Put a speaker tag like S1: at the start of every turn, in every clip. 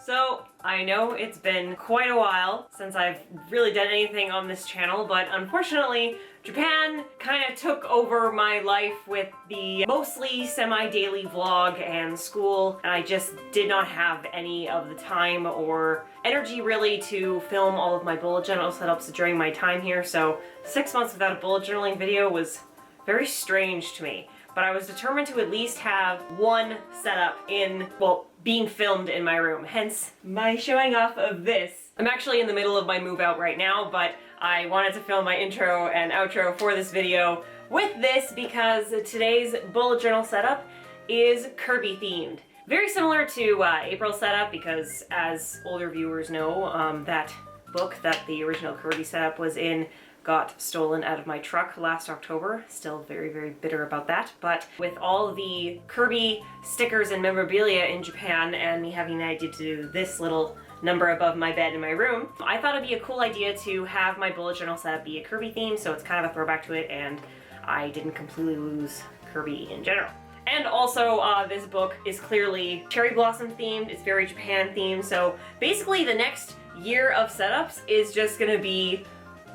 S1: So, I know it's been quite a while since I've really done anything on this channel, but unfortunately, Japan kind of took over my life with the mostly semi-daily vlog and school, and I just did not have any of the time or energy really to film all of my bullet journal setups during my time here, so 6 months without a bullet journaling video was very strange to me. But I was determined to at least have one setup in, well, being filmed in my room, hence my showing off of this. I'm actually in the middle of my move out right now, but I wanted to film my intro and outro for this video with this because today's bullet journal setup is Kirby themed. Very similar to April's setup because, as older viewers know, that book that the original Kirby setup was in got stolen out of my truck last October. Still very, very bitter about that. But with all the Kirby stickers and memorabilia in Japan and me having the idea to do this little number above my bed in my room, I thought it'd be a cool idea to have my bullet journal setup be a Kirby theme, so it's kind of a throwback to it, and I didn't completely lose Kirby in general. And also, this book is clearly cherry blossom themed, it's very Japan themed, so basically the next year of setups is just gonna be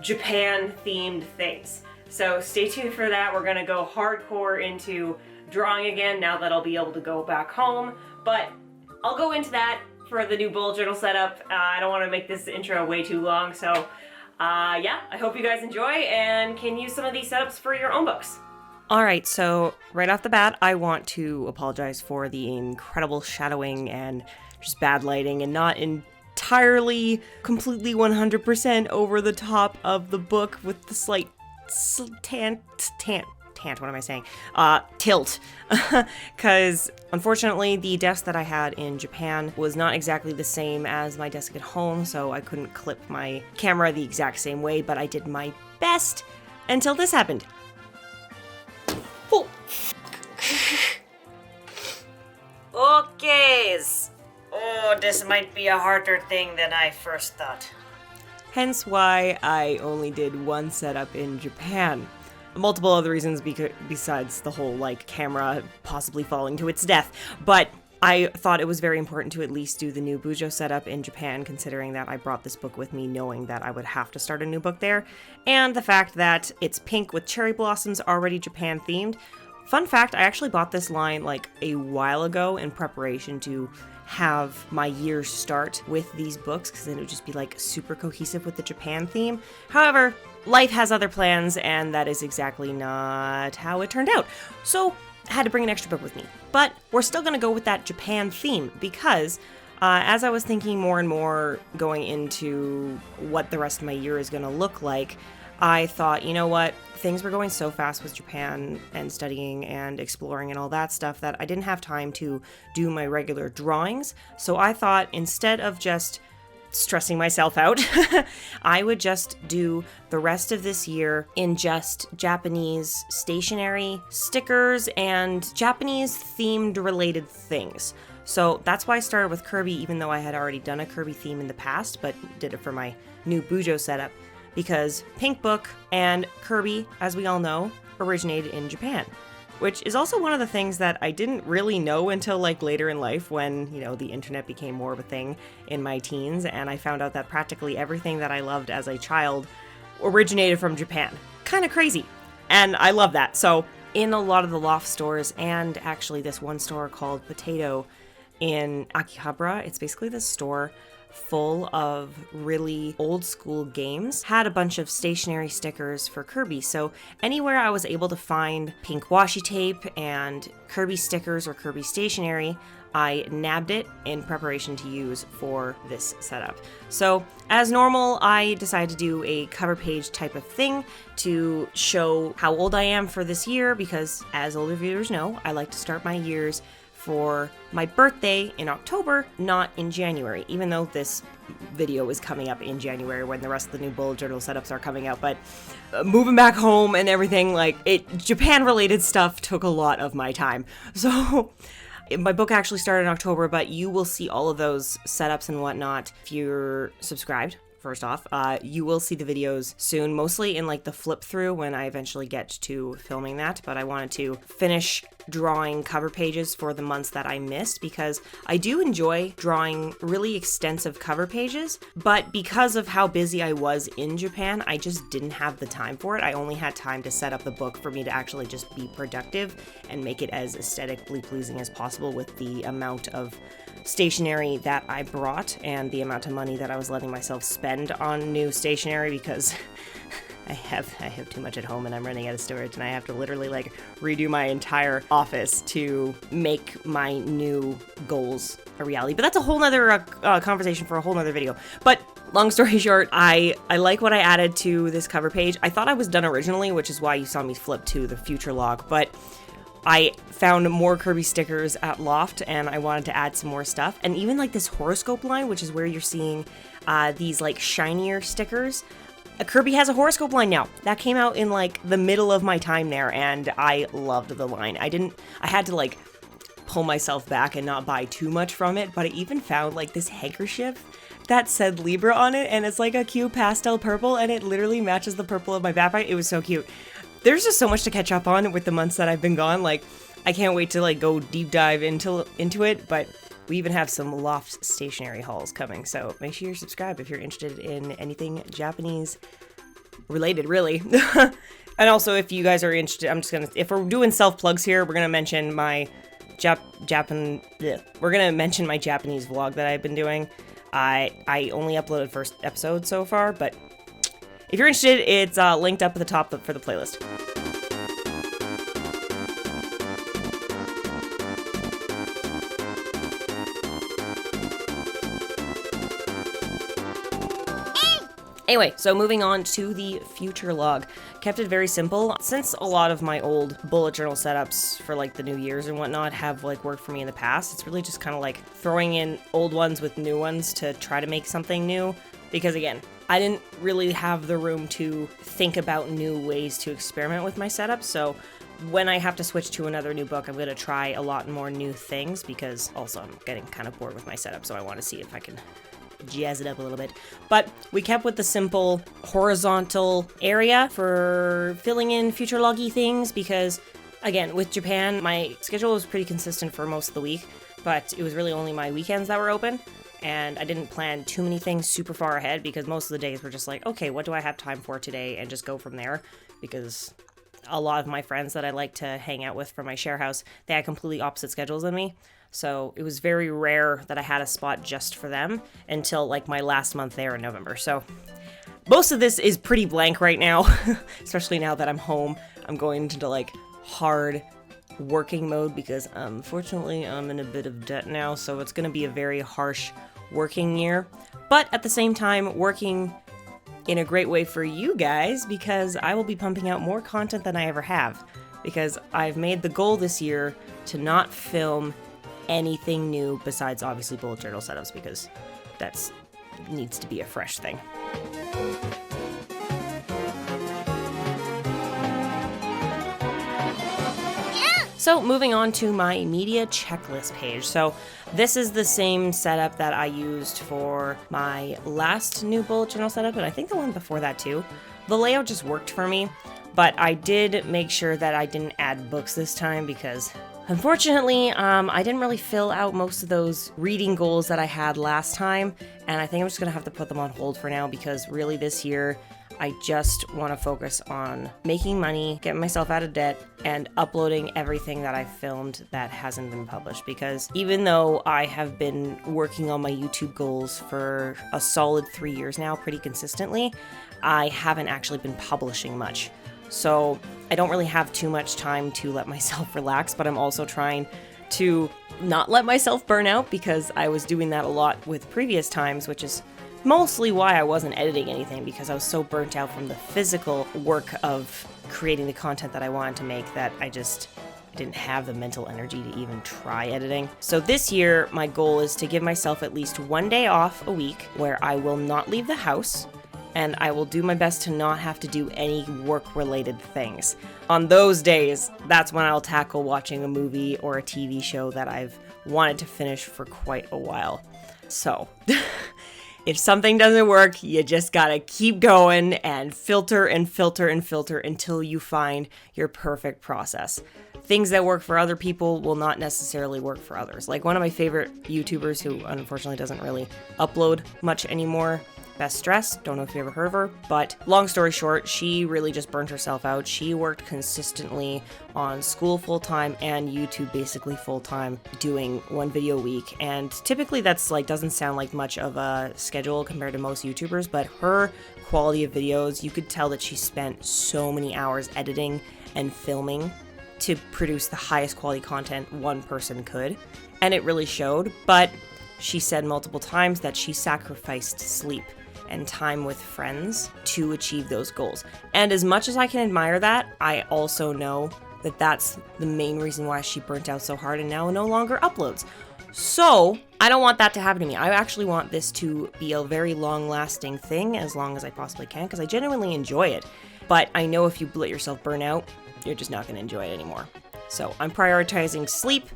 S1: Japan themed things. So stay tuned for that. We're gonna go hardcore into drawing again now that I'll be able to go back home, but I'll go into that for the new bullet journal setup. I don't want to make this intro way too long, so yeah, I hope you guys enjoy and can use some of these setups for your own books. Alright, so right off the bat, I want to apologize for the incredible shadowing and just bad lighting and not entirely, completely 100% over the top of the book with the slight tilt. Because unfortunately the desk that I had in Japan was not exactly the same as my desk at home, so I couldn't clip my camera the exact same way, but I did my best until this happened. Oh. Okay. Oh, this might be a harder thing than I first thought. Hence why I only did one setup in Japan. Multiple other reasons besides the whole, like, camera possibly falling to its death. But I thought it was very important to at least do the new BUJO setup in Japan, considering that I brought this book with me knowing that I would have to start a new book there. And the fact that it's pink with cherry blossoms, already Japan themed. Fun fact, I actually bought this line like a while ago in preparation to have my year start with these books, because then it would just be like super cohesive with the Japan theme. However, life has other plans, and that is exactly not how it turned out. So I had to bring an extra book with me. But we're still going to go with that Japan theme, because as I was thinking more and more going into what the rest of my year is going to look like, I thought, you know what, things were going so fast with Japan and studying and exploring and all that stuff that I didn't have time to do my regular drawings. So I thought instead of just stressing myself out, I would just do the rest of this year in just Japanese stationery, stickers, and Japanese themed related things. So that's why I started with Kirby, even though I had already done a Kirby theme in the past, but did it for my new BUJO setup. Because Pink Book and Kirby, as we all know, originated in Japan. Which is also one of the things that I didn't really know until like later in life when, you know, the internet became more of a thing in my teens, and I found out that practically everything that I loved as a child originated from Japan. Kind of crazy. And I love that. So in a lot of the LOFT stores, and actually this one store called Potato in Akihabara, it's basically this store full of really old school games, had a bunch of stationery stickers for Kirby. So anywhere I was able to find pink washi tape and Kirby stickers or Kirby stationery, I nabbed it in preparation to use for this setup. So as normal, I decided to do a cover page type of thing to show how old I am for this year, because as older viewers know, I like to start my years for my birthday in October, not in January, even though this video is coming up in January when the rest of the new bullet journal setups are coming out. But moving back home and everything, like, Japan related stuff took a lot of my time. So my book actually started in October, but you will see all of those setups and whatnot if you're subscribed. First off, you will see the videos soon, mostly in like the flip through when I eventually get to filming that, but I wanted to finish drawing cover pages for the months that I missed, because I do enjoy drawing really extensive cover pages, but because of how busy I was in Japan, I just didn't have the time for it. I only had time to set up the book for me to actually just be productive and make it as aesthetically pleasing as possible with the amount of stationery that I brought and the amount of money that I was letting myself spend on new stationery, because I have too much at home and I'm running out of storage, and I have to literally like redo my entire office to make my new goals a reality. But that's a whole nother conversation for a whole nother video. But long story short, I like what I added to this cover page. I thought I was done originally, which is why you saw me flip to the future log, but I found more Kirby stickers at Loft and I wanted to add some more stuff. And even like this horoscope line, which is where you're seeing these like shinier stickers. Kirby has a horoscope line now. That came out in like the middle of my time there, and I loved the line. I had to like pull myself back and not buy too much from it, but I even found like this handkerchief that said Libra on it, and it's like a cute pastel purple, and it literally matches the purple of my backpack. It was so cute. There's just so much to catch up on with the months that I've been gone. Like, I can't wait to like go deep dive into it, but we even have some Loft stationery hauls coming, so make sure you're subscribed if you're interested in anything Japanese related, really. And also, if you guys are interested, if we're doing self-plugs here, we're gonna mention my Japanese vlog that I've been doing. I only uploaded first episode so far, but if you're interested, it's linked up at the top for the playlist. Anyway, so moving on to the future log. Kept it very simple. Since a lot of my old bullet journal setups for like the New Year's and whatnot have like worked for me in the past, it's really just kind of like throwing in old ones with new ones to try to make something new. Because again, I didn't really have the room to think about new ways to experiment with my setup. So when I have to switch to another new book, I'm going to try a lot more new things, because also I'm getting kind of bored with my setup. So I want to see if I can jazz it up a little bit. But we kept with the simple horizontal area for filling in future loggy things, because again, with Japan, my schedule was pretty consistent for most of the week, but it was really only my weekends that were open, and I didn't plan too many things super far ahead, because most of the days were just like, okay, what do I have time for today, and just go from there, because a lot of my friends that I like to hang out with from my share house, they had completely opposite schedules than me. So it was very rare that I had a spot just for them until like my last month there in November. So most of this is pretty blank right now, especially now that I'm home. I'm going into like hard working mode, because unfortunately I'm in a bit of debt now. So it's going to be a very harsh working year, but at the same time working in a great way for you guys, because I will be pumping out more content than I ever have, because I've made the goal this year to not film anything new besides obviously bullet journal setups, because that's needs to be a fresh thing. So moving on to my media checklist page. So this is the same setup that I used for my last new bullet journal setup, and I think the one before that too. The layout just worked for me, but I did make sure that I didn't add books this time, because unfortunately, I didn't really fill out most of those reading goals that I had last time, and I think I'm just gonna have to put them on hold for now, because really this year, I just want to focus on making money, getting myself out of debt, and uploading everything that I filmed that hasn't been published. Because even though I have been working on my YouTube goals for a solid 3 years now, pretty consistently, I haven't actually been publishing much. So I don't really have too much time to let myself relax, but I'm also trying to not let myself burn out, because I was doing that a lot with previous times, which is mostly why I wasn't editing anything, because I was so burnt out from the physical work of creating the content that I wanted to make that I didn't have the mental energy to even try editing. So this year, my goal is to give myself at least one day off a week where I will not leave the house, and I will do my best to not have to do any work-related things. On those days, that's when I'll tackle watching a movie or a TV show that I've wanted to finish for quite a while. So if something doesn't work, you just gotta keep going and filter and filter and filter until you find your perfect process. things that work for other people will not necessarily work for others. Like one of my favorite YouTubers who unfortunately doesn't really upload much anymore, Best Stress, don't know if you ever heard of her, but long story short, she really just burnt herself out. She worked consistently on school full-time and YouTube basically full-time, doing one video a week, and typically that's like doesn't sound like much of a schedule compared to most YouTubers, but her quality of videos, you could tell that she spent so many hours editing and filming to produce the highest quality content one person could, and it really showed. But she said multiple times that she sacrificed sleep and time with friends to achieve those goals. And as much as I can admire that, I also know that that's the main reason why she burnt out so hard and now no longer uploads. So I don't want that to happen to me. I actually want this to be a very long-lasting thing, as long as I possibly can, because I genuinely enjoy it. But I know if you let yourself burn out, you're just not going to enjoy it anymore. So I'm prioritizing sleep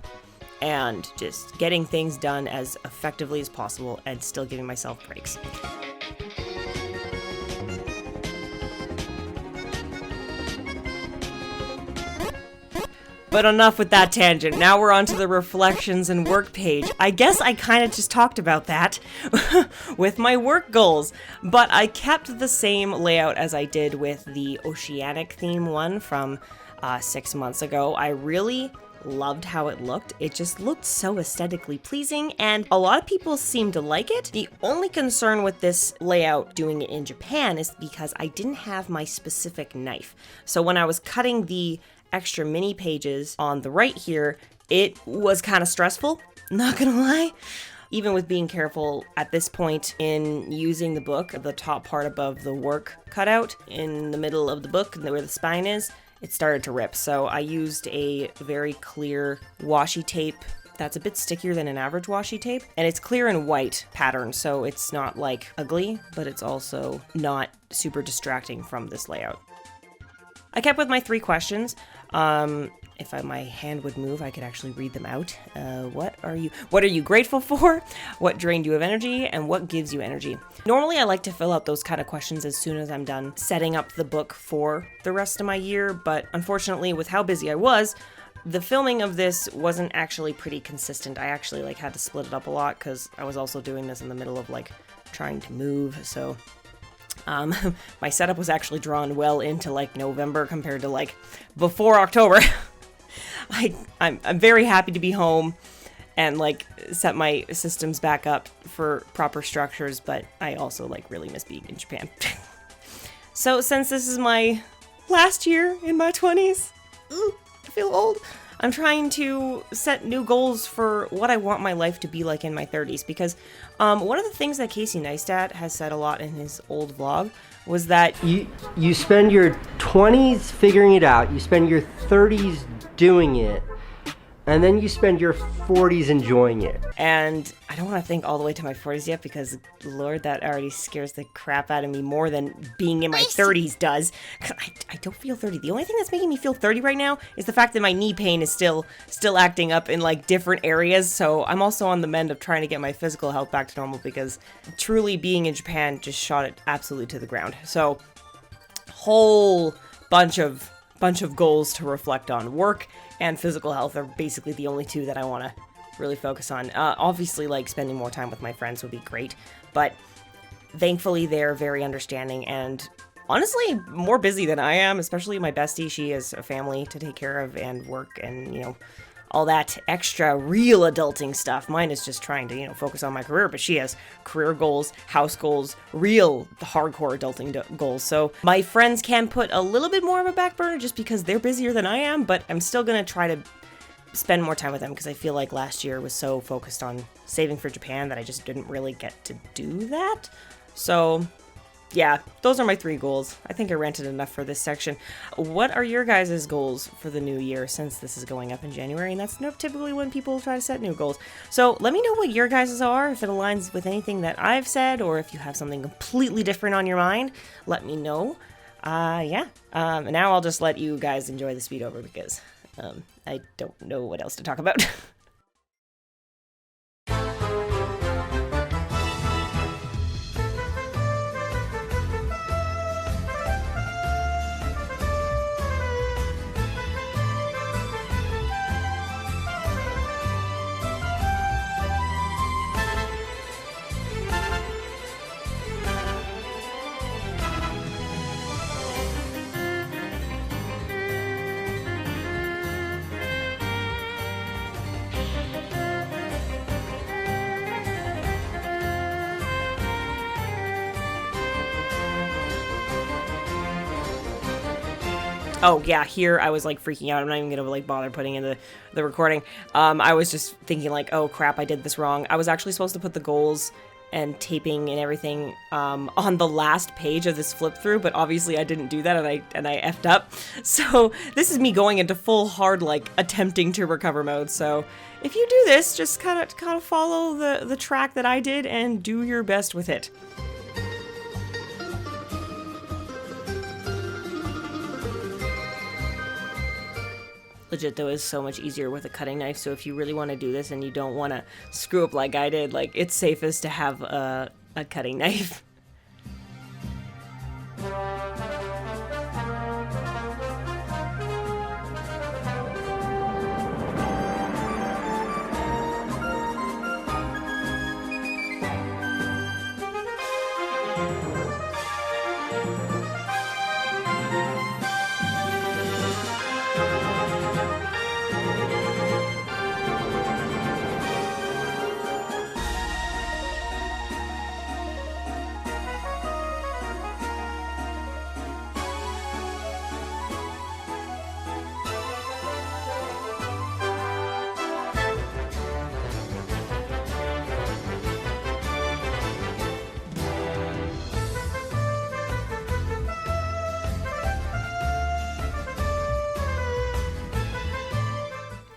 S1: and just getting things done as effectively as possible and still giving myself breaks. But enough with that tangent. Now we're on to the reflections and work page. I guess I kind of just talked about that with my work goals, but I kept the same layout as I did with the oceanic theme one from 6 months ago. I really loved how it looked. It just looked so aesthetically pleasing, and a lot of people seem to like it. The only concern with this layout doing it in Japan is because I didn't have my specific knife. So when I was cutting the extra mini pages on the right here, it was kind of stressful, not gonna lie. Even with being careful at this point in using the book, the top part above the work cutout in the middle of the book where the spine is, it started to rip. So I used a very clear washi tape that's a bit stickier than an average washi tape, and it's clear and white pattern, so it's not like ugly, but it's also not super distracting from this layout. I kept with my 3 questions. If my hand would move, I could actually read them out. What are you grateful for? What drained you of energy? And what gives you energy? Normally, I like to fill out those kind of questions as soon as I'm done setting up the book for the rest of my year, but unfortunately, with how busy I was, the filming of this wasn't actually pretty consistent. I actually had to split it up a lot because I was also doing this in the middle of trying to move, so my setup was actually drawn well into November compared to before October. I'm very happy to be home and set my systems back up for proper structures, but I also really miss being in Japan. So since this is my last year in my 20s, I feel old. I'm trying to set new goals for what I want my life to be like in my 30s, because one of the things that Casey Neistat has said a lot in his old vlog was that
S2: you spend your 20s figuring it out, you spend your 30s doing it, and then you spend your 40s enjoying it.
S1: And I don't want to think all the way to my 40s yet, because Lord, that already scares the crap out of me more than being in my 30s does. I don't feel 30. The only thing that's making me feel 30 right now is the fact that my knee pain is still acting up in different areas. So I'm also on the mend of trying to get my physical health back to normal, because truly being in Japan just shot it absolutely to the ground. So whole bunch of goals to reflect on. Work and physical health are basically the only 2 that I want to really focus on. Obviously, spending more time with my friends would be great, but thankfully they're very understanding and honestly more busy than I am, especially my bestie. She has a family to take care of and work and, all that extra real adulting stuff. Mine is just trying to, focus on my career, but she has career goals, house goals, real hardcore adulting goals. So my friends can put a little bit more of a back burner just because they're busier than I am, but I'm still going to try to spend more time with them because I feel like last year was so focused on saving for Japan that I just didn't really get to do that. So yeah, those are my 3 goals. I think I ranted enough for this section. What are your guys' goals for the new year, since this is going up in January, and that's typically when people try to set new goals. So let me know what your guys' are, if it aligns with anything that I've said, or if you have something completely different on your mind, let me know. Now I'll just let you guys enjoy the speed over, because I don't know what else to talk about. Oh yeah, here I was like freaking out. I'm not even gonna like bother putting in the recording. I was just thinking like, oh crap, I did this wrong. I was actually supposed to put the goals and taping and everything on the last page of this flip through, but obviously I didn't do that and I effed up. So this is me going into full hard like attempting to recover mode. So if you do this, just kind of follow the track that I did and do your best with it. Legit though, is so much easier with a cutting knife, so if you really want to do this and you don't want to screw up like I did, like it's safest to have a cutting knife.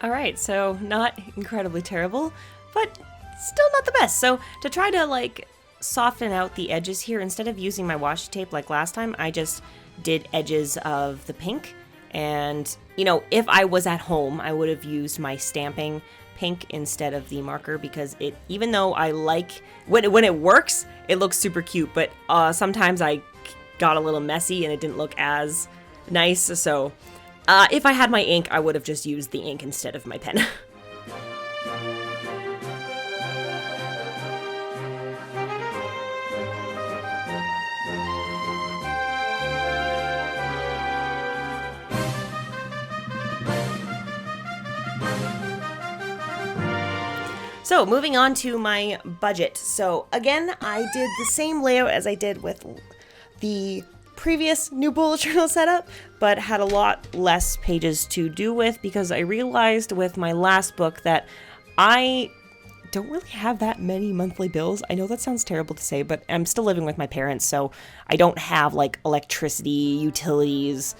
S1: Alright, so not incredibly terrible, but still not the best. So to try to like soften out the edges here, instead of using my washi tape like last time, I just did edges of the pink. And, you know, if I was at home, I would have used my stamping pink instead of the marker, because it, even though I like, when it works, it looks super cute, but sometimes I got a little messy and it didn't look as nice, so if I had my ink, I would have just used the ink instead of my pen. So moving on to my budget. So again, I did the same layout as I did with the previous new bullet journal setup, but had a lot less pages to do with, because I realized with my last book that I don't really have that many monthly bills. I know that sounds terrible to say, but I'm still living with my parents, so I don't have like electricity, utilities,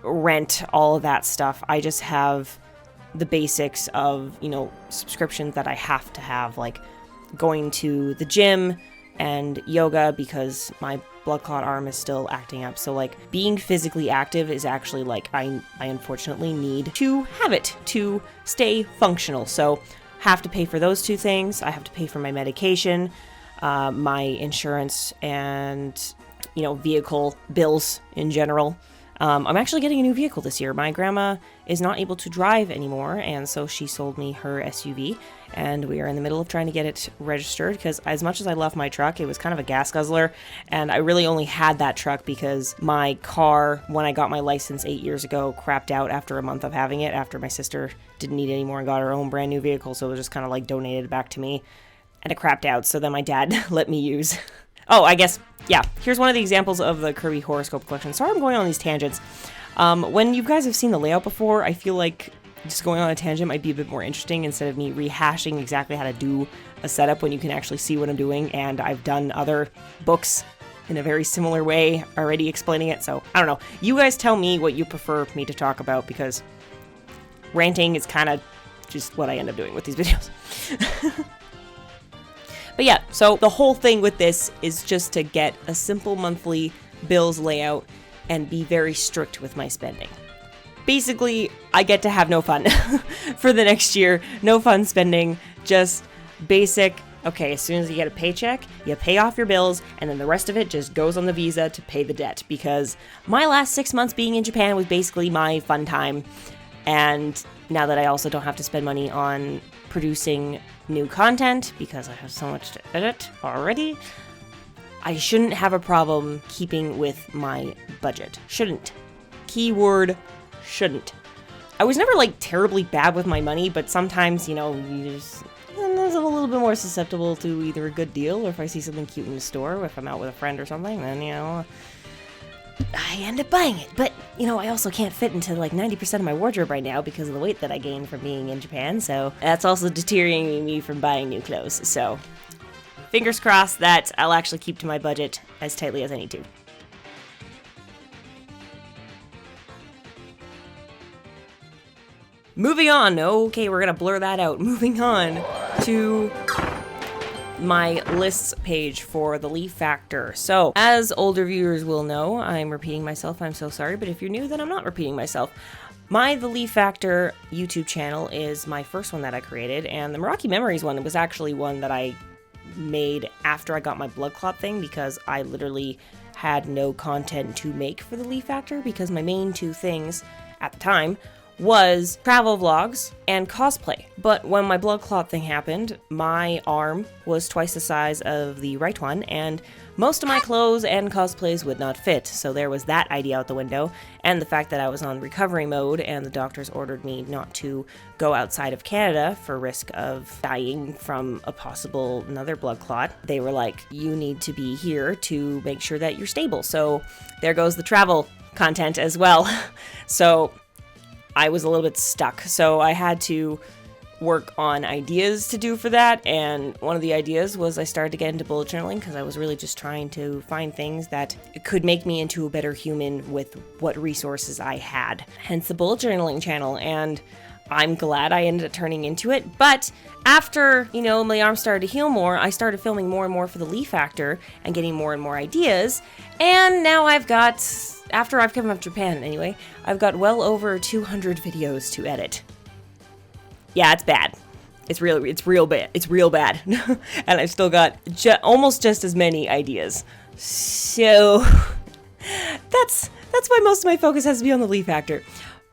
S1: rent, all of that stuff. I just have the basics of, you know, subscriptions that I have to have, like going to the gym and yoga, because my blood clot arm is still acting up. So like being physically active is actually like I unfortunately need to have it to stay functional. So have to pay for those two things. I have to pay for my medication, my insurance, and, you know, vehicle bills in general. I'm actually getting a new vehicle this year. My grandma is not able to drive anymore, and so she sold me her SUV, and we are in the middle of trying to get it registered, because as much as I love my truck, it was kind of a gas guzzler, and I really only had that truck because my car, when I got my license 8 years ago, crapped out after a month of having it, after my sister didn't need it anymore and got her own brand new vehicle, so it was just kind of like donated back to me, and it crapped out, so then my dad let me use... Oh, I guess, yeah, here's one of the examples of the Kirby horoscope collection. Sorry I'm going on these tangents. When you guys have seen the layout before, I feel like just going on a tangent might be a bit more interesting instead of me rehashing exactly how to do a setup when you can actually see what I'm doing, and I've done other books in a very similar way already explaining it, so I don't know. You guys tell me what you prefer me to talk about, because ranting is kind of just what I end up doing with these videos. But yeah, so the whole thing with this is just to get a simple monthly bills layout and be very strict with my spending. Basically, I get to have no fun for the next year. No fun spending, just basic, okay, as soon as you get a paycheck, you pay off your bills, and then the rest of it just goes on the visa to pay the debt, because my last 6 months being in Japan was basically my fun time. And now that I also don't have to spend money on producing new content, because I have so much to edit already, I shouldn't have a problem keeping with my budget. Shouldn't. Keyword, shouldn't. I was never like terribly bad with my money, but sometimes, you know, I'm a little bit more susceptible to either a good deal, or if I see something cute in the store, or if I'm out with a friend or something, then, you know, I end up buying it. But, you know, I also can't fit into like 90% of my wardrobe right now because of the weight that I gained from being in Japan, so that's also deterring me from buying new clothes. So, fingers crossed that I'll actually keep to my budget as tightly as I need to. Moving on. Okay, we're gonna blur that out. Moving on to my lists page for the Leaf Factor. So, as older viewers will know, I'm repeating myself, I'm so sorry, but if you're new, then I'm not repeating myself. The Leaf Factor YouTube channel is my first one that I created, and the Meraki Memories one was actually one that I made after I got my blood clot thing, because I literally had no content to make for the Leaf Factor, because my main two things at the time was travel vlogs and cosplay. But when my blood clot thing happened, my arm was twice the size of the right one, and most of my clothes and cosplays would not fit, so there was that idea out the window, and the fact that I was on recovery mode and the doctors ordered me not to go outside of Canada for risk of dying from a possible another blood clot. They were like, you need to be here to make sure that you're stable. So there goes the travel content as well. So I was a little bit stuck, so I had to work on ideas to do for that, and one of the ideas was I started to get into bullet journaling because I was really just trying to find things that could make me into a better human with what resources I had. Hence the bullet journaling channel, and I'm glad I ended up turning into it. But after, you know, my arm started to heal more, I started filming more and more for the Leaf Factor and getting more and more ideas, and now I've got, after I've come from Japan anyway, I've got well over 200 videos to edit. Yeah, it's bad. It's real bad. It's real bad. And I've still got almost just as many ideas. So that's why most of my focus has to be on the Leaf Factor.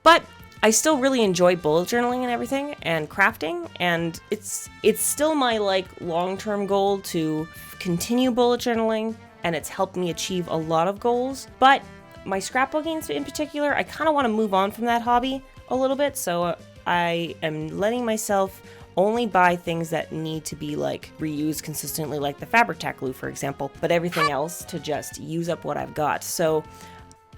S1: But I still really enjoy bullet journaling and everything and crafting, and it's still my like long-term goal to continue bullet journaling, and it's helped me achieve a lot of goals. But my scrapbooking in particular, I kind of want to move on from that hobby a little bit, so I am letting myself only buy things that need to be like reused consistently, like the fabric tack glue, for example, but everything else to just use up what I've got. So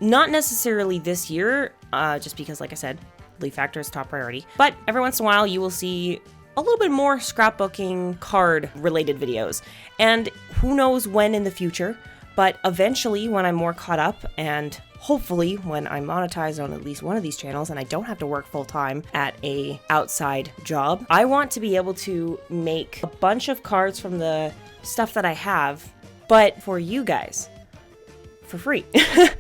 S1: not necessarily this year, just because, like I said, Leaf Factor is top priority, but every once in a while you will see a little bit more scrapbooking card related videos, and who knows when in the future, but eventually when I'm more caught up, and hopefully when I'm monetized on at least one of these channels and I don't have to work full time at a outside job, I want to be able to make a bunch of cards from the stuff that I have, but for you guys, for free,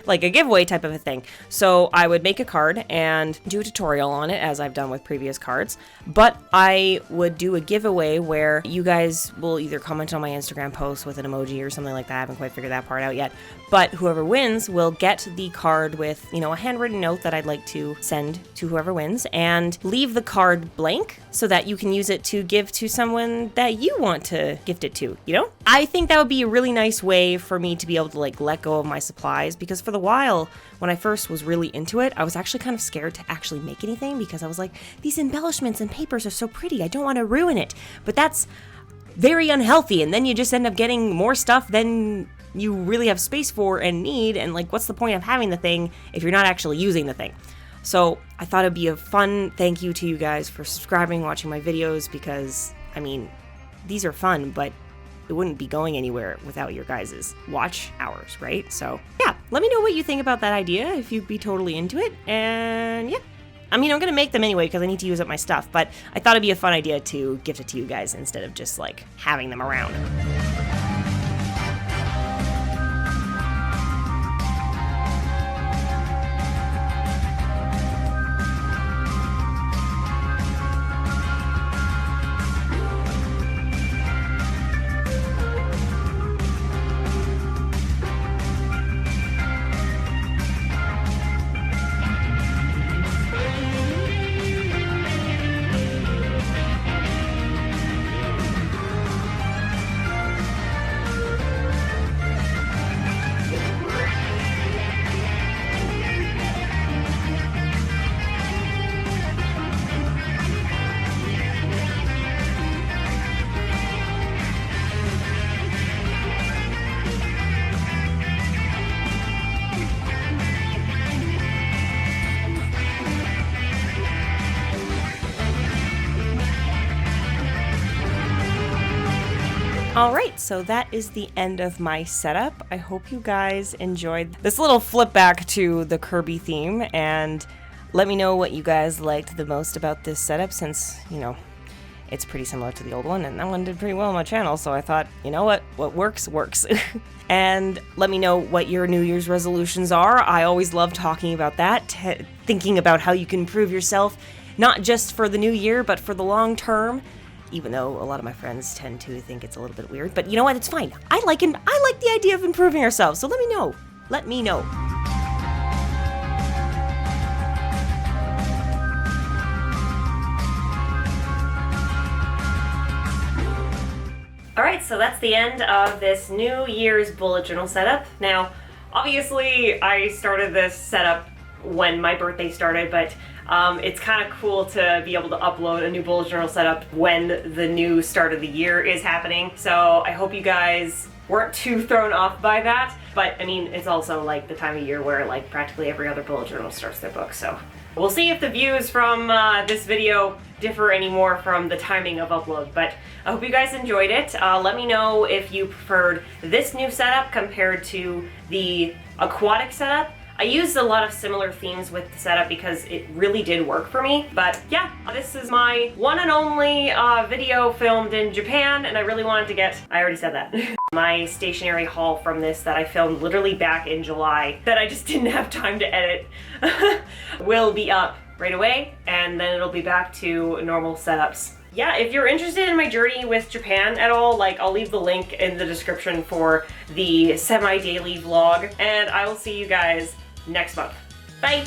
S1: like a giveaway type of a thing. So I would make a card and do a tutorial on it, as I've done with previous cards, but I would do a giveaway where you guys will either comment on my Instagram post with an emoji or something like that. I haven't quite figured that part out yet, but whoever wins will get the card with, you know, a handwritten note that I'd like to send to whoever wins, and leave the card blank so that you can use it to give to someone that you want to gift it to, you know? I think that would be a really nice way for me to be able to like let go of my supplies, because for the while when I first was really into it, I was actually kind of scared to actually make anything, because I was like, these embellishments and papers are so pretty, I don't want to ruin it. But that's very unhealthy, and then you just end up getting more stuff than you really have space for and need, and like, what's the point of having the thing if you're not actually using the thing? So I thought it'd be a fun thank you to you guys for subscribing, watching my videos, because I mean, these are fun, but it wouldn't be going anywhere without your guys' watch hours, right? So yeah, let me know what you think about that idea, if you'd be totally into it. And yeah, I mean, I'm gonna make them anyway because I need to use up my stuff, but I thought it'd be a fun idea to gift it to you guys instead of just like having them around. Alright, so that is the end of my setup. I hope you guys enjoyed this little flip back to the Kirby theme, and let me know what you guys liked the most about this setup, since, you know, it's pretty similar to the old one, and that one did pretty well on my channel, so I thought, you know what works, works. And let me know what your New Year's resolutions are. I always love talking about that, thinking about how you can improve yourself, not just for the new year, but for the long term. Even though a lot of my friends tend to think it's a little bit weird, but you know what, it's fine. I like the idea of improving ourselves, so let me know. Let me know. Alright, so that's the end of this New Year's bullet journal setup. Now, obviously, I started this setup when my birthday started, but it's kind of cool to be able to upload a new bullet journal setup when the new start of the year is happening. So I hope you guys weren't too thrown off by that. But I mean, it's also like the time of year where like practically every other bullet journal starts their book. So we'll see if the views from this video differ anymore from the timing of upload. But I hope you guys enjoyed it. Let me know if you preferred this new setup compared to the aquatic setup. I used a lot of similar themes with the setup because it really did work for me. But yeah, this is my one and only video filmed in Japan, and I really wanted to get, I already said that, my stationery haul from this that I filmed literally back in July that I just didn't have time to edit will be up right away, and then it'll be back to normal setups. Yeah, if you're interested in my journey with Japan at all, like, I'll leave the link in the description for the semi-daily vlog, and I will see you guys next month. Bye!